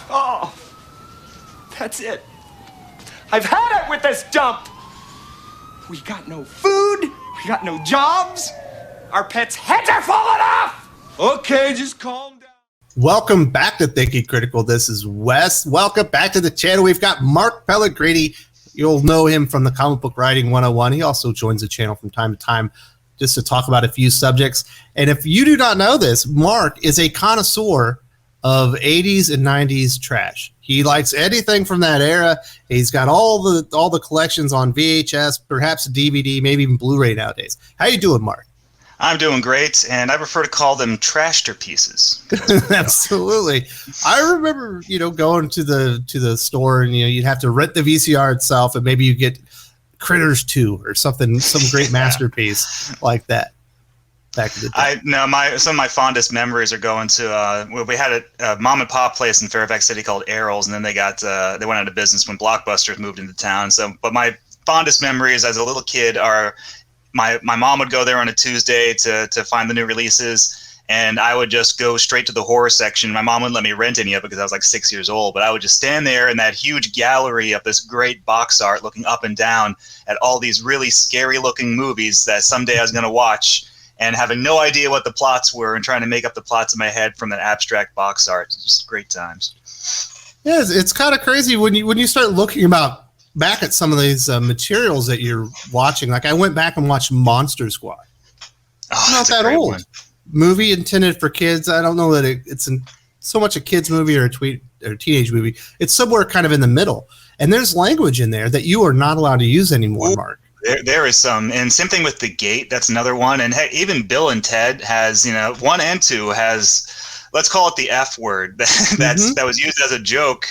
Oh, that's it. I've had it with this dump. We got no food. We got no jobs. Our pets' heads are falling off. Okay, just calm down. Welcome back to Thinking Critical. This is Wes. Welcome back to the channel. We've got Mark Pellegrini. You'll know him from the Comic Book Writing 101. He also joins the channel from time to time just to talk about a few subjects. And if you do not know this, Mark is a connoisseur of 80s and 90s trash. He likes anything from that era. He's got all the collections on VHS, perhaps DVD, maybe even Blu-ray nowadays. How you doing, Mark? I'm doing great, and I prefer to call them trashter pieces. Absolutely. I remember, going to the store and you'd have to rent the VCR itself, and maybe you get Critters 2 or something, some great masterpiece like that. Back in the day. Some of my fondest memories are going to we had a mom and pop place in Fairfax City called Errol's, and then they went out of business when Blockbusters moved into town. But my fondest memories as a little kid are my mom would go there on a Tuesday to find the new releases, and I would just go straight to the horror section. My mom wouldn't let me rent any of it because I was like 6 years old, but I would just stand there in that huge gallery of this great box art looking up and down at all these really scary looking movies that someday I was going to watch, and having no idea what the plots were and trying to make up the plots in my head from that abstract box art. Just great times. Yeah, it's kind of crazy when you start looking back at some of these materials that you're watching. Like I went back and watched Monster Squad. Oh, not that old. One. Movie intended for kids. I don't know that it's so much a kid's movie or a teenage movie. It's somewhere kind of in the middle. And there's language in there that you are not allowed to use anymore, Mark. There is some, and same thing with The Gate. That's another one. And hey, even Bill and Ted has, 1 and 2 has, let's call it the F word. That was used as a joke,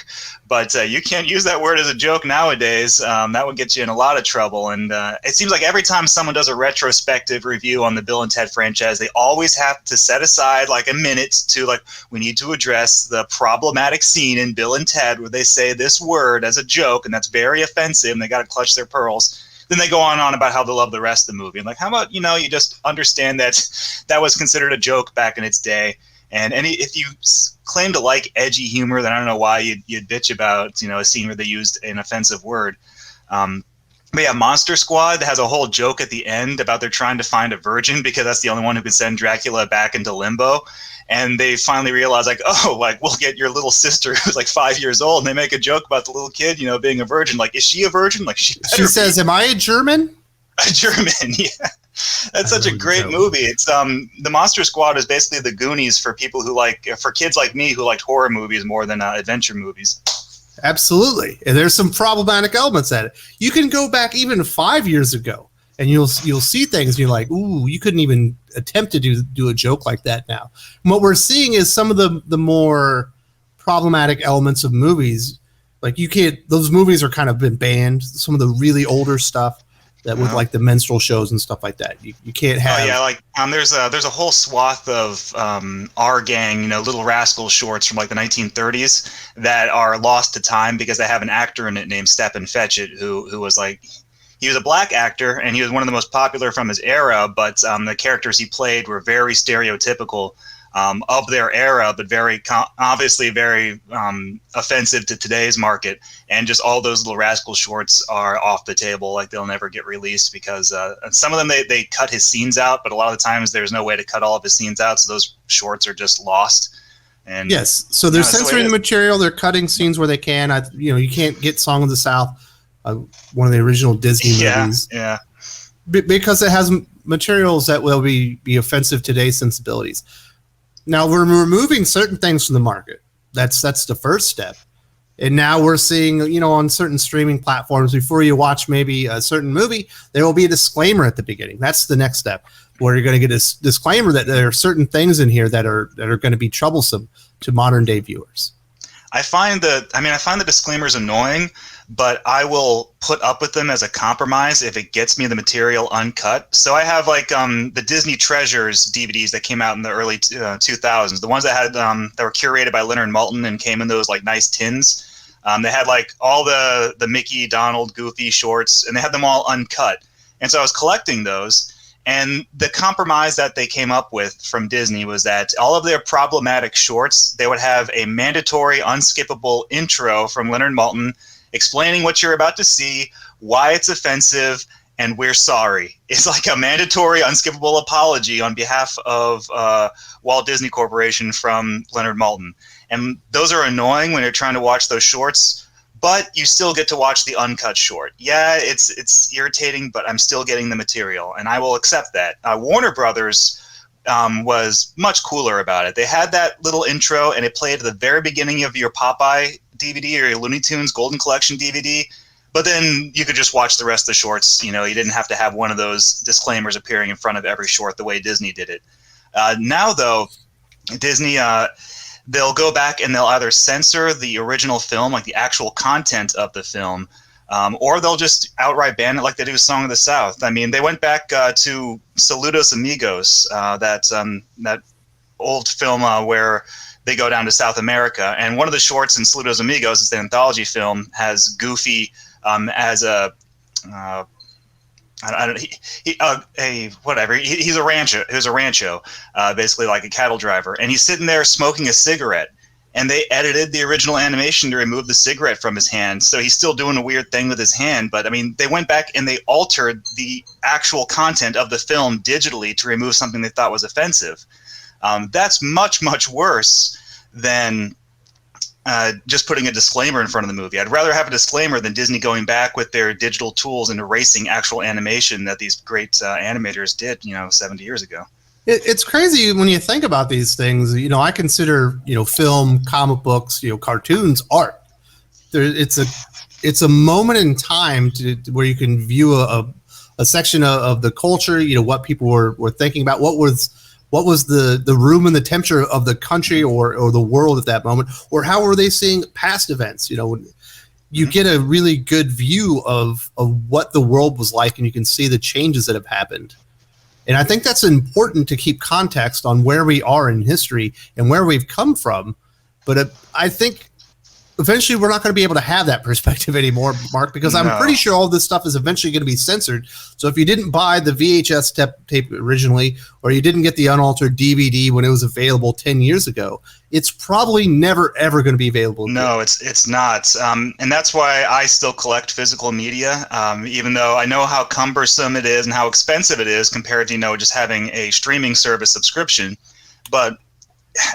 but you can't use that word as a joke nowadays. That would get you in a lot of trouble. And it seems like every time someone does a retrospective review on the Bill and Ted franchise, they always have to set aside like a minute to we need to address the problematic scene in Bill and Ted where they say this word as a joke, and that's very offensive, and they got to clutch their pearls. Then they go on about how they love the rest of the movie. And how about, you just understand that was considered a joke back in its day. And if you claim to like edgy humor, then I don't know why you'd bitch about, a scene where they used an offensive word. But yeah, Monster Squad has a whole joke at the end about they're trying to find a virgin because that's the only one who can send Dracula back into limbo. And they finally realize, we'll get your little sister who's 5 years old. And they make a joke about the little kid, being a virgin. Is she a virgin? She says, am I a German? A German, yeah. That's such a great movie. It's the Monster Squad is basically the Goonies for people who for kids like me who liked horror movies more than adventure movies. Absolutely. And there's some problematic elements at it. You can go back even 5 years ago and you'll see things and you're like, ooh, you couldn't even attempt to do a joke like that now. And what we're seeing is some of the more problematic elements of movies. Those movies are kind of been banned. Some of the really older stuff that with the minstrel shows and stuff like that. You can't have. Oh yeah, there's a whole swath of Our Gang, Little Rascal shorts from the 1930s that are lost to time because they have an actor in it named Stepin Fetchit who was he was a black actor and he was one of the most popular from his era, but the characters he played were very stereotypical of their era, but obviously very offensive to today's market. And just all those Little Rascal shorts are off the table. They'll never get released because some of them they cut his scenes out, but a lot of the times there's no way to cut all of his scenes out, so those shorts are just lost. And yes, so they're censoring the material. They're cutting scenes where they can. You can't get Song of the South, one of the original Disney movies. Yeah. Because it has materials that will be offensive to today's sensibilities. Now we're removing certain things from the market. That's the first step. And now we're seeing, on certain streaming platforms, before you watch maybe a certain movie, there will be a disclaimer at the beginning. That's the next step, where you're going to get a disclaimer that there are certain things in here that are going to be troublesome to modern day viewers. I find the disclaimers annoying, but I will put up with them as a compromise if it gets me the material uncut. So I have the Disney Treasures DVDs that came out in the early 2000s, the ones that had that were curated by Leonard Maltin and came in those nice tins. They had all the Mickey, Donald, Goofy shorts, and they had them all uncut. And so I was collecting those. And the compromise that they came up with from Disney was that all of their problematic shorts, they would have a mandatory, unskippable intro from Leonard Maltin explaining what you're about to see, why it's offensive, and we're sorry. It's like a mandatory, unskippable apology on behalf of Walt Disney Corporation from Leonard Maltin. And those are annoying when you're trying to watch those shorts, but you still get to watch the uncut short. Yeah, it's irritating, but I'm still getting the material, and I will accept that. Warner Brothers was much cooler about it. They had that little intro, and it played at the very beginning of your Popeye DVD or your Looney Tunes Golden Collection DVD, but then you could just watch the rest of the shorts. You didn't have to have one of those disclaimers appearing in front of every short the way Disney did it. Now, though, Disney... they'll go back and they'll either censor the original film, like the actual content of the film, or they'll just outright ban it like they do Song of the South. I mean, they went back to Saludos Amigos, that old film where they go down to South America. And one of the shorts in Saludos Amigos, is the anthology film, has Goofy as a... He's a rancho. He was a rancho, basically like a cattle driver, and he's sitting there smoking a cigarette. And they edited the original animation to remove the cigarette from his hand, so he's still doing a weird thing with his hand. But I mean, they went back and they altered the actual content of the film digitally to remove something they thought was offensive. That's much, much worse than just putting a disclaimer in front of the movie. I'd rather have a disclaimer than Disney going back with their digital tools and erasing actual animation that these great animators did, 70 years ago. It's crazy when you think about these things. I consider, film, comic books, cartoons, art. It's a moment in time where you can view a section of the culture, what people were thinking about, what was the room and the temperature of the country or the world at that moment, or how were they seeing past events? You get a really good view of what the world was like, and you can see the changes that have happened. And I think that's important to keep context on where we are in history and where we've come from. But I think eventually we're not going to be able to have that perspective anymore, Mark, because I'm pretty sure all this stuff is eventually going to be censored. So if you didn't buy the VHS tape originally, or you didn't get the unaltered DVD when it was available 10 years ago, it's probably never, ever going to be available. No, it's not. And that's why I still collect physical media, even though I know how cumbersome it is and how expensive it is compared to, just having a streaming service subscription. But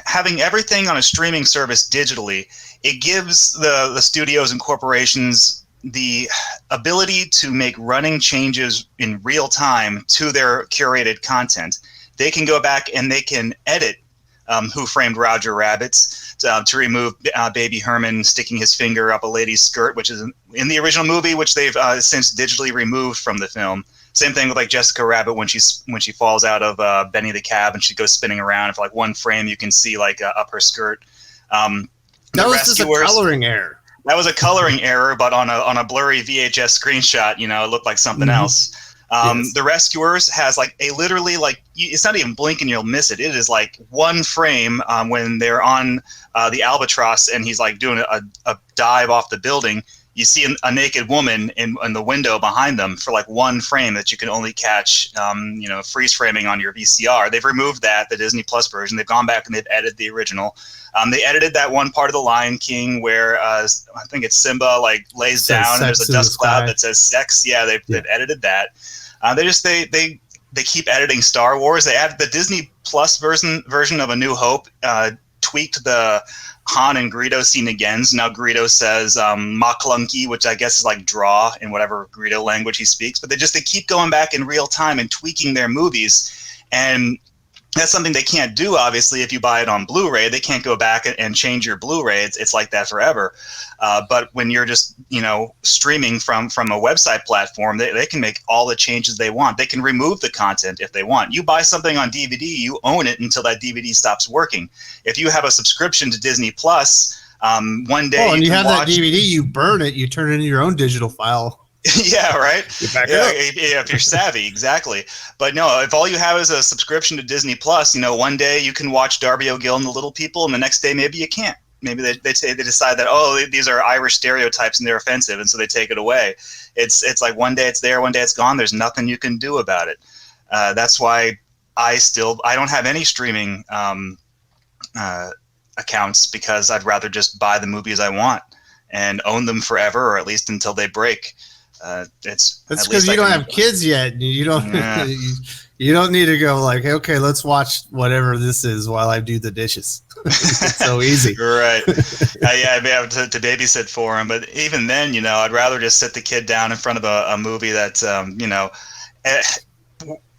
having everything on a streaming service digitally, it gives the studios and corporations the ability to make running changes in real time to their curated content. They can go back and they can edit Who Framed Roger Rabbit to remove Baby Herman sticking his finger up a lady's skirt, which is in the original movie, which they've since digitally removed from the film. Same thing with like Jessica Rabbit when she falls out of Benny the Cab and she goes spinning around. And for like one frame, you can see like up her skirt. That was just a coloring error. That was a coloring error, but on a blurry VHS screenshot, it looked like something else. Yes. The Rescuers has like a literally like it's not even blink and you'll miss it. It is like one frame when they're on the Albatross and he's like doing a dive off the building. You see a naked woman in the window behind them for like one frame that you can only catch, freeze framing on your VCR. They've removed that, the Disney Plus version. They've gone back and they've edited the original. They edited that one part of The Lion King where I think it's Simba like lays down and there's a dust cloud that says sex. Yeah, they've edited that. They keep editing Star Wars. They added the Disney Plus version of A New Hope, tweaked the Han and Greedo scene again. So now Greedo says Maclunky, which I guess is like draw in whatever Greedo language he speaks. But they keep going back in real time and tweaking their movies. And that's something they can't do, obviously, if you buy it on Blu-ray. They can't go back and change your Blu-ray. It's like that forever. But when you're just, streaming from a website platform, they can make all the changes they want. They can remove the content if they want. You buy something on DVD, you own it until that DVD stops working. If you have a subscription to Disney Plus, one day and you have that DVD, you burn it, you turn it into your own digital file. Yeah, right. If you're savvy, exactly. But no, if all you have is a subscription to Disney Plus, one day you can watch Darby O'Gill and the Little People, and the next day maybe you can't. Maybe they decide that these are Irish stereotypes and they're offensive, and so they take it away. It's like one day it's there, one day it's gone. There's nothing you can do about it. That's why I don't have any streaming accounts, because I'd rather just buy the movies I want and own them forever, or at least until they break. That's because you don't have kids yet. You don't. Yeah. You don't need to go like, okay, let's watch whatever this is while I do the dishes. It's so easy. Right. Yeah, I'd have to babysit for him. But even then, I'd rather just sit the kid down in front of a movie that,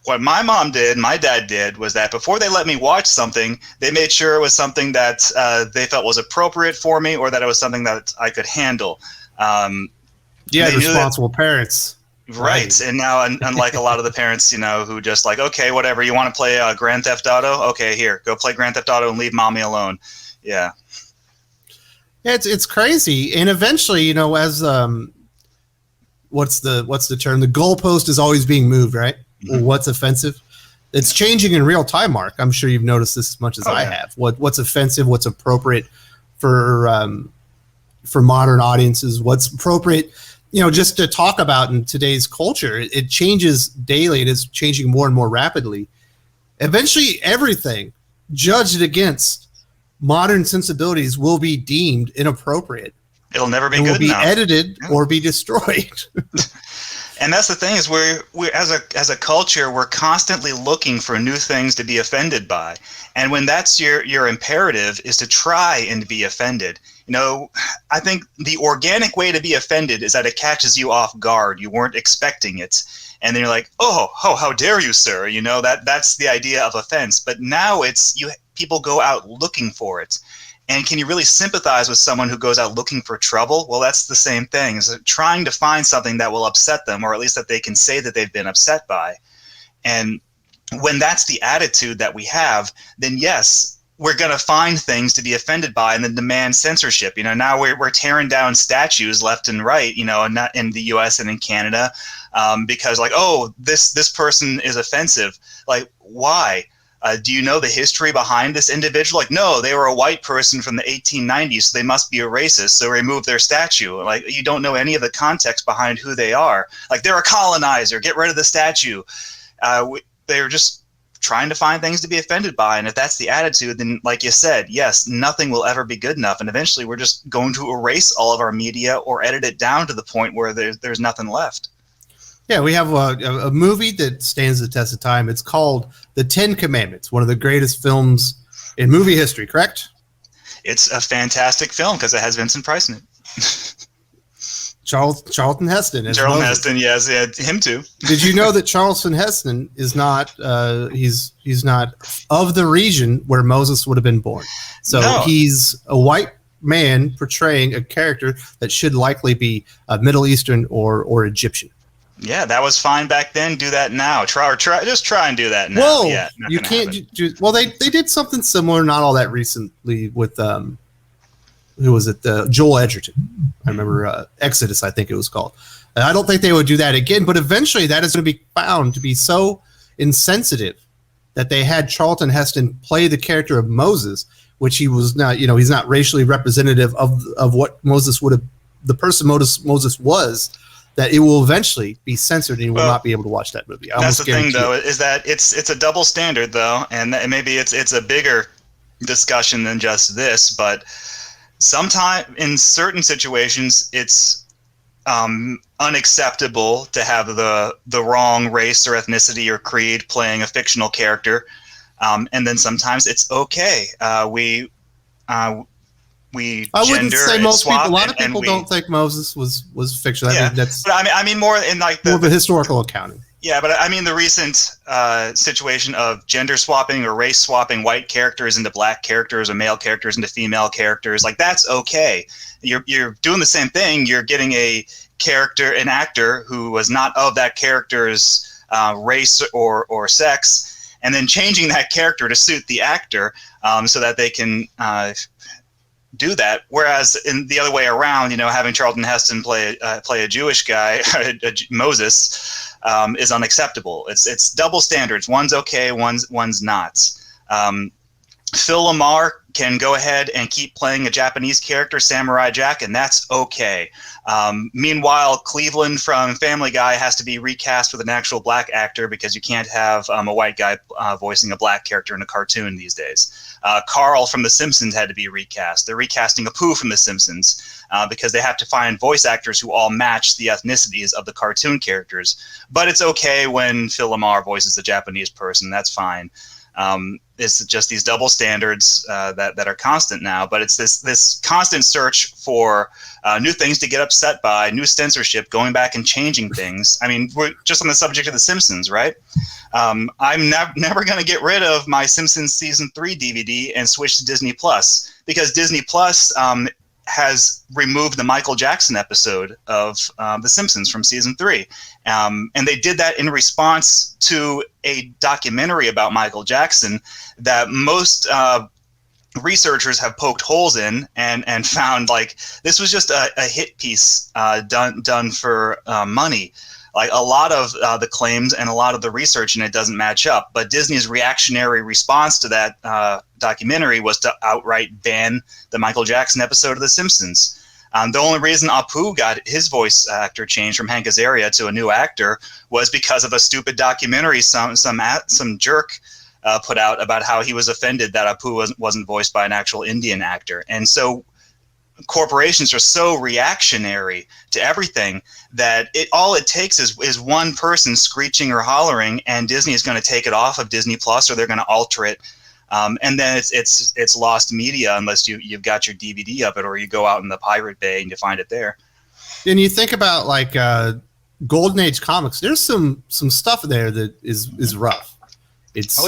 what my mom did, my dad did, was that before they let me watch something, they made sure it was something that they felt was appropriate for me, or that it was something that I could handle. Responsible parents. Right. And now, unlike a lot of the parents, who just like, okay, whatever, you want to play Grand Theft Auto? Okay, here, go play Grand Theft Auto and leave mommy alone. Yeah. Yeah, it's crazy. And eventually, as what's the term? The goalpost is always being moved, right? Mm-hmm. Or what's offensive? It's changing in real time, Mark. I'm sure you've noticed this as much as I have. What's offensive, what's appropriate for modern audiences, what's appropriate, just to talk about in today's culture. It changes daily. It is changing more and more rapidly. Eventually, everything judged against modern sensibilities will be deemed inappropriate. It'll never be good enough. Will be edited or be destroyed. And that's the thing, is we're as a culture, we're constantly looking for new things to be offended by. And when that's your imperative, is to try and be offended. I think the organic way to be offended is that it catches you off guard. You weren't expecting it. And then you're like, oh, how dare you, sir? That's the idea of offense. But now people go out looking for it. And can you really sympathize with someone who goes out looking for trouble? Well, that's the same thing, is trying to find something that will upset them, or at least that they can say that they've been upset by. And when that's the attitude that we have, then yes, we're going to find things to be offended by and then demand censorship. Now we're tearing down statues left and right, not in the US and in Canada, because like, oh, this person is offensive. Like, why? Do you know the history behind this individual? Like, no, they were a white person from the 1890s, so they must be a racist, so remove their statue. Like, you don't know any of the context behind who they are. Like, they're a colonizer, get rid of the statue. They're just trying to find things to be offended by. And if that's the attitude, then like you said, yes, nothing will ever be good enough. And eventually we're just going to erase all of our media or edit it down to the point where there's nothing left. Yeah, we have a movie that stands the test of time. It's called The 10 Commandments, one of the greatest films in movie history, correct? It's a fantastic film because it has Vincent Price in it. Charlton Heston. Charlton Heston, yes, yeah, him too. Did you know that Charlton Heston is not? He's not of the region where Moses would have been born. So He's a white man portraying a character that should likely be Middle Eastern or Egyptian. Yeah, that was fine back then. Do that now. Try and do that now. Whoa, yeah, you can't. Well, they did something similar not all that recently with who was it? Joel Edgerton. I remember Exodus, I think it was called. I don't think they would do that again, but eventually that is going to be found to be so insensitive that they had Charlton Heston play the character of Moses, which he was not. He's not racially representative of what Moses would have, the person Moses was. That it will eventually be censored and you will not be able to watch that movie. That's the thing, though, is that it's a double standard, though, and maybe it's a bigger discussion than just this, but sometimes in certain situations it's unacceptable to have the wrong race or ethnicity or creed playing a fictional character, and then sometimes it's okay. We I wouldn't say most people. A lot of people don't think Moses was fictional. Yeah, I mean, that's. But I mean more in like more of a historical accounting. Yeah, but I mean the recent situation of gender swapping or race swapping white characters into black characters or male characters into female characters, like that's okay. You're doing the same thing. You're getting an actor who was not of that character's race or sex, and then changing that character to suit the actor so that they can do that. Whereas in the other way around, having Charlton Heston play a Jewish guy, Moses, is unacceptable. It's double standards. One's okay, one's not. Phil Lamar can go ahead and keep playing a Japanese character, Samurai Jack, and that's okay. Meanwhile, Cleveland from Family Guy has to be recast with an actual black actor because you can't have a white guy voicing a black character in a cartoon these days. Carl from The Simpsons had to be recast. They're recasting Apu from The Simpsons because they have to find voice actors who all match the ethnicities of the cartoon characters. But it's okay when Phil Lamar voices a Japanese person. That's fine. It's just these double standards that are constant now, but it's this constant search for new things to get upset by, new censorship, going back and changing things. I mean, we're just on the subject of The Simpsons, right? I'm never going to get rid of my Simpsons Season 3 DVD and switch to Disney Plus, because Disney Plus has removed the Michael Jackson episode of The Simpsons from Season 3. And they did that in response to a documentary about Michael Jackson that most researchers have poked holes in and found like this was just a hit piece done for money. Like a lot of the claims and a lot of the research in it doesn't match up. But Disney's reactionary response to that documentary was to outright ban the Michael Jackson episode of The Simpsons. The only reason Apu got his voice actor changed from Hank Azaria to a new actor was because of a stupid documentary some jerk put out about how he was offended that Apu wasn't voiced by an actual Indian actor. And so corporations are so reactionary to everything that all it takes is one person screeching or hollering, and Disney is going to take it off of Disney Plus, or they're going to alter it. And then it's lost media unless you've got your DVD of it, or you go out in the Pirate Bay and you find it there. And you think about like Golden Age comics. There's some stuff there that is rough. It's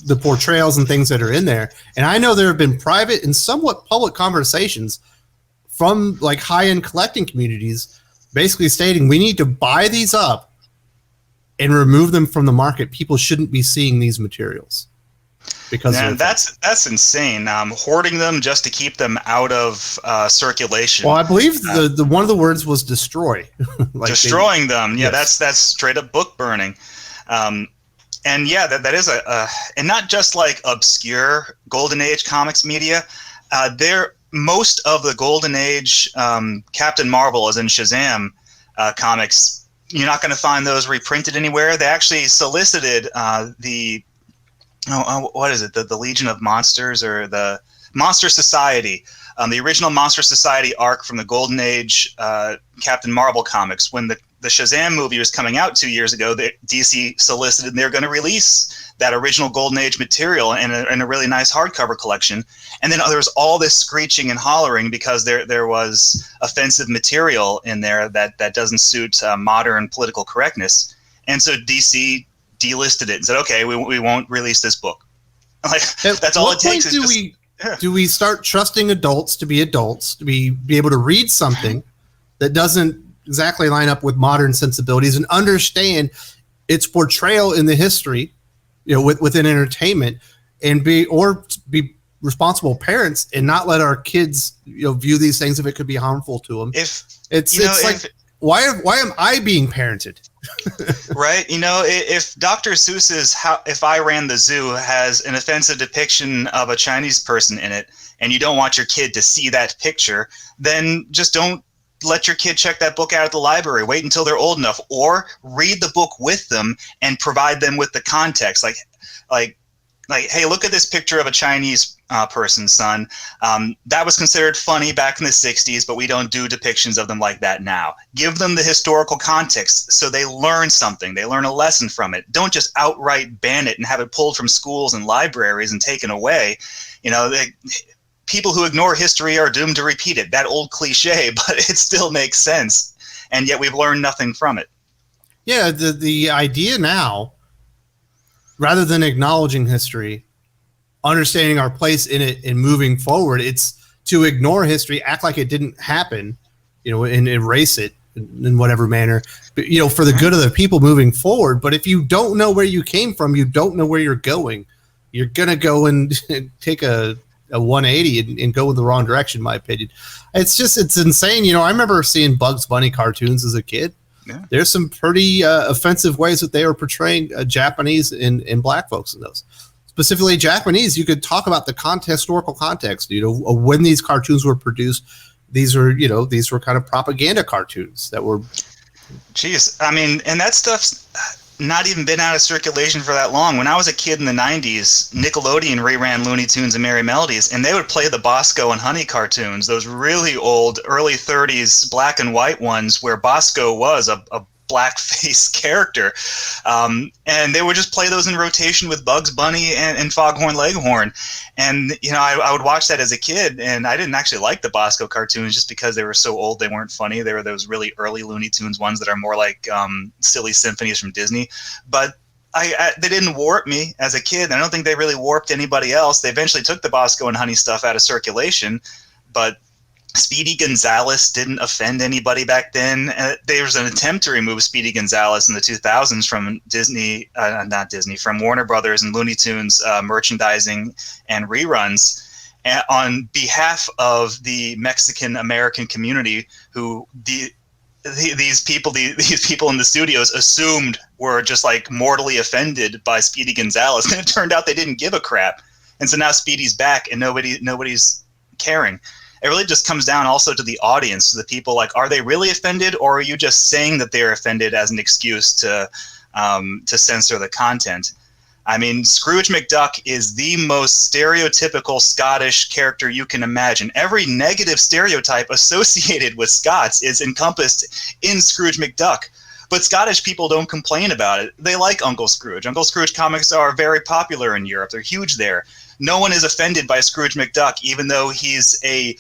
the portrayals and things that are in there. And I know there have been private and somewhat public conversations from like high-end collecting communities basically stating we need to buy these up and remove them from the market. People shouldn't be seeing these materials. Because that's insane. Hoarding them just to keep them out of circulation. Well, I believe the one of the words was destroy. Like destroying them. Yeah, yes. That's straight up book burning. And yeah, that is and not just like obscure Golden Age comics media. Most of the Golden Age Captain Marvel, as in Shazam, comics, you're not going to find those reprinted anywhere. They actually solicited what is it? The Legion of Monsters, or the Monster Society, the original Monster Society arc from the Golden Age Captain Marvel comics. When the Shazam movie was coming out 2 years ago, DC solicited and they were going to release that original Golden Age material in a really nice hardcover collection. And then there was all this screeching and hollering because there was offensive material in there that doesn't suit modern political correctness. And so DC delisted it and said, okay, we won't release this book. Like, that's all it takes. Do we start trusting adults to be able to read something that doesn't exactly line up with modern sensibilities and understand its portrayal in the history, within entertainment, and be responsible parents and not let our kids, view these things if it could be harmful to them. Why am I being parented? Right? If Dr. Seuss's If I Ran the Zoo has an offensive depiction of a Chinese person in it, and you don't want your kid to see that picture, then just don't let your kid check that book out at the library. Wait until they're old enough, or read the book with them and provide them with the context. Like, hey, look at this picture of a Chinese person, son. That was considered funny back in the 60s, but we don't do depictions of them like that now. Give them the historical context so they learn something. They learn a lesson from it. Don't just outright ban it and have it pulled from schools and libraries and taken away. People who ignore history are doomed to repeat it. That old cliche, but it still makes sense. And yet we've learned nothing from it. Yeah, the idea now, rather than acknowledging history, understanding our place in it and moving forward, it's to ignore history, act like it didn't happen, and erase it in whatever manner, but, for the good of the people moving forward. But if you don't know where you came from, you don't know where you're going. You're going to go and take a 180 and go in the wrong direction, in my opinion. It's insane. I remember seeing Bugs Bunny cartoons as a kid. Yeah. There's some pretty offensive ways that they were portraying Japanese and black folks in those. specifically Japanese, you could talk about the historical context, of when these cartoons were produced. These were kind of propaganda cartoons that were. Jeez, I mean, and that stuff's not even been out of circulation for that long. When I was a kid in the 90s, Nickelodeon reran Looney Tunes and Merry Melodies, and they would play the Bosco and Honey cartoons, those really old, early 30s black and white ones where Bosco was a blackface character. And they would just play those in rotation with Bugs Bunny and Foghorn Leghorn. And, I would watch that as a kid, and I didn't actually like the Bosco cartoons just because they were so old they weren't funny. They were those really early Looney Tunes ones that are more like silly symphonies from Disney. But they didn't warp me as a kid. I don't think they really warped anybody else. They eventually took the Bosco and Honey stuff out of circulation, but Speedy Gonzales didn't offend anybody back then. There was an attempt to remove Speedy Gonzales in the 2000s from from Warner Brothers and Looney Tunes merchandising and reruns, on behalf of the Mexican American community, who these people in the studios assumed were just like mortally offended by Speedy Gonzales, and it turned out they didn't give a crap. And so now Speedy's back, and nobody's caring. It really just comes down also to the audience, to the people. Like, are they really offended, or are you just saying that they're offended as an excuse to censor the content? I mean, Scrooge McDuck is the most stereotypical Scottish character you can imagine. Every negative stereotype associated with Scots is encompassed in Scrooge McDuck. But Scottish people don't complain about it. They like Uncle Scrooge. Uncle Scrooge comics are very popular in Europe. They're huge there. No one is offended by Scrooge McDuck, even though he's a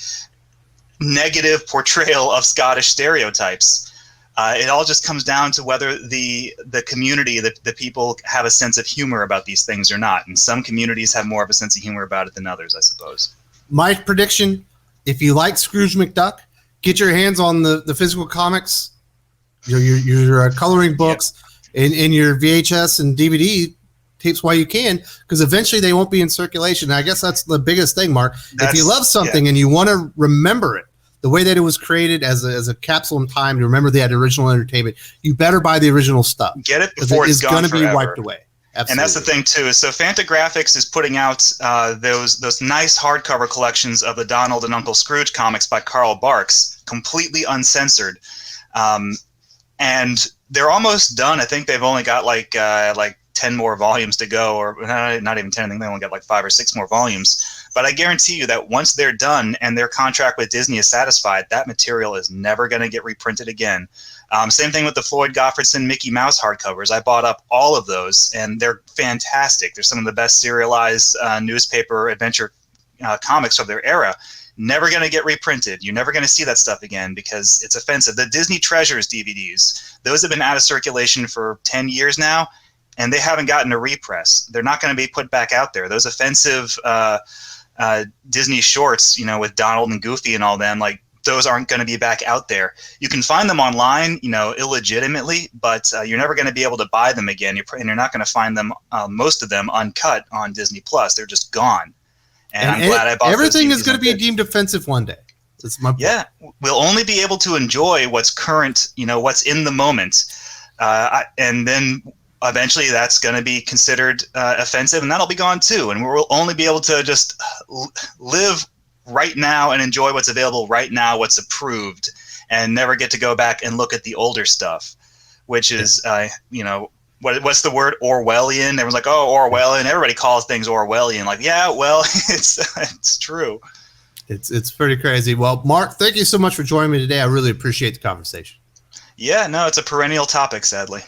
negative portrayal of Scottish stereotypes. It all just comes down to whether the community, the people, have a sense of humor about these things or not. And some communities have more of a sense of humor about it than others, I suppose. My prediction, if you like Scrooge McDuck, get your hands on the physical comics, your coloring books, and your VHS and DVD tapes while you can, because eventually they won't be in circulation. And I guess that's the biggest thing, Mark. If you love something and you want to remember it the way that it was created as a capsule in time to remember the original entertainment, you better buy the original stuff. Get it before it's gone forever. Going to be wiped away. Absolutely. And that's the thing too. Is so Fantagraphics is putting out those nice hardcover collections of the Donald and Uncle Scrooge comics by Carl Barks, completely uncensored, and they're almost done. I think they've only got like 10 more volumes to go, or not even 10. I think they only got like 5 or 6 more volumes. But I guarantee you that once they're done and their contract with Disney is satisfied, that material is never going to get reprinted again. Same thing with the Floyd Gottfredson Mickey Mouse hardcovers. I bought up all of those, and they're fantastic. They're some of the best serialized newspaper adventure comics of their era. Never going to get reprinted. You're never going to see that stuff again because it's offensive. The Disney Treasures DVDs, those have been out of circulation for 10 years now, and they haven't gotten a repress. They're not going to be put back out there. Those offensive Disney shorts, with Donald and Goofy and all them, like, those aren't going to be back out there. You can find them online, illegitimately, but you're never going to be able to buy them again. And you're not going to find them, most of them, uncut on Disney Plus. They're just gone. And I'm glad I bought everything is going to be deemed offensive one day. That's my point. Yeah, we'll only be able to enjoy what's current, what's in the moment, and then eventually that's going to be considered offensive, and that'll be gone too. And we'll only be able to just live right now and enjoy what's available right now, what's approved, and never get to go back and look at the older stuff, which is, what's the word? Orwellian. Everyone's like, oh, Orwellian. Everybody calls things Orwellian. Like, yeah, well, it's true. It's pretty crazy. Well, Mark, thank you so much for joining me today. I really appreciate the conversation. Yeah, no, it's a perennial topic, sadly.